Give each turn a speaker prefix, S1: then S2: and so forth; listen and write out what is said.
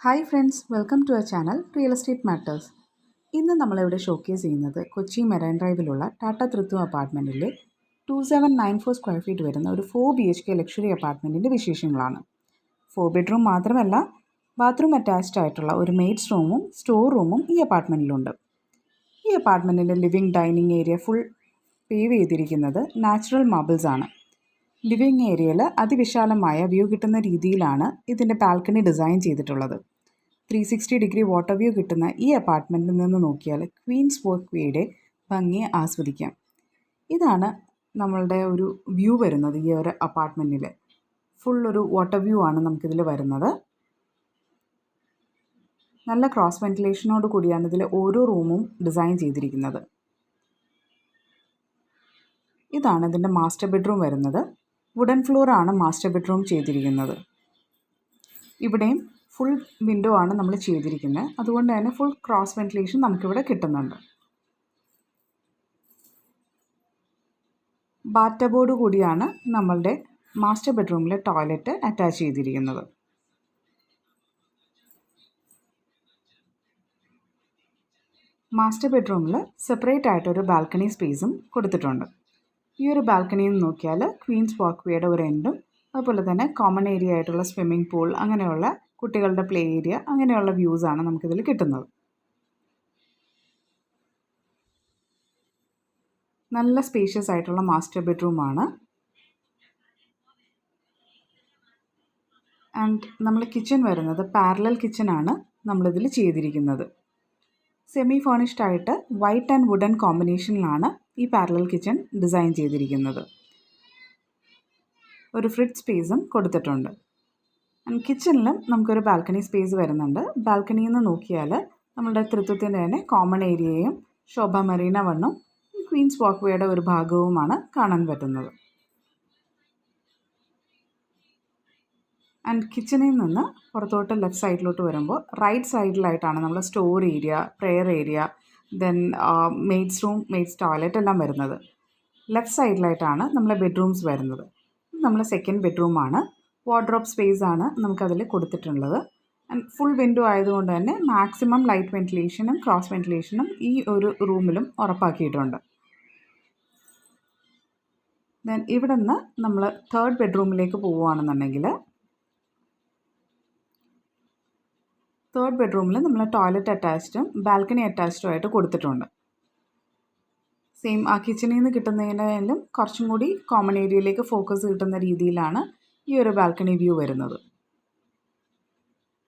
S1: Hi friends, welcome to our channel real estate matters. ഇന്ന് നമ്മളിവിടെ showcase ചെയ്യുന്നത് Kochi marine ഡ്രൈവിലുള്ള Tata തൃത്വം അപ്പാർട്ട്മെൻറ്റിലെ 2794 സ്ക്വയർ ഫീറ്റ് വരുന്ന ഒരു 4 BHK ലക്ഷറി അപ്പാർട്ട്മെൻറ്റിൻ്റെ വിശേഷങ്ങളാണ്. 4 ബെഡ്റൂം മാത്രമല്ല, ബാത്റൂം അറ്റാച്ച്ഡ് ആയിട്ടുള്ള ഒരു മെയ്ഡ്സ് റൂമും സ്റ്റോർ റൂമും ഈ അപ്പാർട്ട്മെൻറ്റിലുണ്ട്. ഈ അപ്പാർട്ട്മെൻറ്റിൻ്റെ living dining area full pave ചെയ്തിരിക്കുന്നത് നാച്ചുറൽ മാർബിൾസ് ആണ്. ലിവിംഗ് ഏരിയയിൽ അതിവിശാലമായ വ്യൂ കിട്ടുന്ന രീതിയിലാണ് ഇതിൻ്റെ ബാൽക്കണി ഡിസൈൻ ചെയ്തിട്ടുള്ളത്. 360 വാട്ടർ വ്യൂ കിട്ടുന്ന ഈ അപ്പാർട്ട്മെൻറ്റിൽ നിന്ന് നോക്കിയാൽ ക്വീൻസ് വാക്ക് വേയുടെ ഭംഗിയെ ആസ്വദിക്കാം. ഇതാണ് നമ്മളുടെ ഒരു വ്യൂ വരുന്നത്. ഈ ഒരു അപ്പാർട്ട്മെൻറ്റിൽ ഫുൾ ഒരു വാട്ടർ വ്യൂ ആണ് നമുക്കിതിൽ വരുന്നത്. നല്ല ക്രോസ് വെൻറ്റിലേഷനോട് കൂടിയാണ് ഇതിൽ ഓരോ റൂമും ഡിസൈൻ ചെയ്തിരിക്കുന്നത്. ഇതാണ് ഇതിൻ്റെ മാസ്റ്റർ ബെഡ്റൂം വരുന്നത്. വുഡൻ ഫ്ലോറാണ് മാസ്റ്റർ ബെഡ്റൂം ചെയ്തിരിക്കുന്നത്. ഇവിടെയും ഫുൾ വിൻഡോ ആണ് നമ്മൾ ചെയ്തിരിക്കുന്നത്. അതുകൊണ്ട് തന്നെ ഫുൾ ക്രോസ് വെൻറ്റിലേഷൻ നമുക്കിവിടെ കിട്ടുന്നുണ്ട്. ബാത്ത് ടബോട് കൂടിയാണ് നമ്മളുടെ മാസ്റ്റർ ബെഡ്റൂമിലെ ടോയ്ലറ്റ് അറ്റാച്ച് ചെയ്തിരിക്കുന്നത്. മാസ്റ്റർ ബെഡ്റൂമിൽ സെപ്പറേറ്റ് ആയിട്ടൊരു ബാൽക്കണി സ്പേസും കൊടുത്തിട്ടുണ്ട്. ഈ ഒരു ബാൽക്കണിയിൽ നിന്ന് നോക്കിയാൽ ക്വീൻസ് വാക്ക് വേയുടെ ഒരു എൻഡും അതുപോലെ തന്നെ കോമൺ ഏരിയ ആയിട്ടുള്ള സ്വിമ്മിംഗ് പൂൾ, അങ്ങനെയുള്ള കുട്ടികളുടെ പ്ലേ ഏരിയ, അങ്ങനെയുള്ള വ്യൂസാണ് നമുക്കിതിൽ കിട്ടുന്നത്. നല്ല സ്പേഷ്യസ് ആയിട്ടുള്ള മാസ്റ്റർ ബെഡ്റൂമാണ്. ആൻഡ് നമ്മൾ കിച്ചൺ വരുന്നത് പാരലൽ കിച്ചണാണ് നമ്മളിതിൽ ചെയ്തിരിക്കുന്നത്. സെമി ഫേർണിഷ്ഡ് ആയിട്ട് വൈറ്റ് ആൻഡ് വുഡൻ കോമ്പിനേഷനിലാണ് ഈ പാരലൽ കിച്ചൺ ഡിസൈൻ ചെയ്തിരിക്കുന്നത്. ഒരു ഫ്രിഡ്ജ് സ്പേസും കൊടുത്തിട്ടുണ്ട്. ആൻഡ് കിച്ചണിലും നമുക്കൊരു ബാൽക്കണി സ്പേസ് വരുന്നുണ്ട്. ബാൽക്കണിയിൽ നിന്ന് നോക്കിയാൽ നമ്മുടെ തൃത്വത്തിൻ്റെ തന്നെ കോമൺ ഏരിയയും ശോഭ മറീന വണ്ണും ക്വീൻസ് വാക്ക് വേയുടെ ഒരു ഭാഗവുമാണ് കാണാൻ പറ്റുന്നത്. ആൻഡ് കിച്ചണിൽ നിന്ന് പുറത്തോട്ട് ലെഫ്റ്റ് സൈഡിലോട്ട് വരുമ്പോൾ റൈറ്റ് സൈഡിലായിട്ടാണ് നമ്മൾ store area, prayer area, then maid's room, maid's toilet എല്ലാം വരുന്നത്. ലെഫ്റ്റ് സൈഡിലായിട്ടാണ് നമ്മളെ ബെഡ്റൂംസ് വരുന്നത്. നമ്മൾ സെക്കൻഡ് ബെഡ്റൂമാണ്. വാർഡ്രോബ് സ്പേസ് ആണ് നമുക്കതിൽ കൊടുത്തിട്ടുള്ളത്. ആൻഡ് ഫുൾ വിൻഡോ ആയതുകൊണ്ട് തന്നെ മാക്സിമം ലൈറ്റ് വെൻറ്റിലേഷനും ക്രോസ് വെൻറ്റിലേഷനും ഈ ഒരു റൂമിലും ഉറപ്പാക്കിയിട്ടുണ്ട്. ദെൻ ഇവിടെ നിന്ന് നമ്മൾ തേർഡ് ബെഡ്റൂമിലേക്ക് പോവുകയാണെന്നുണ്ടെങ്കിൽ തേർഡ് ബെഡ്റൂമിൽ നമ്മൾ ടോയ്ലറ്റ് അറ്റാച്ച്ഡും ബാൽക്കണി അറ്റാച്ച്ഡും ആയിട്ട് കൊടുത്തിട്ടുണ്ട്. സെയിം ആ കിച്ചണിൽ നിന്ന് കിട്ടുന്നതിനായാലും കുറച്ചും കൂടി കോമൺ ഏരിയയിലേക്ക് ഫോക്കസ് കിട്ടുന്ന രീതിയിലാണ് ഈ ഒരു ബാൽക്കണി വ്യൂ വരുന്നത്.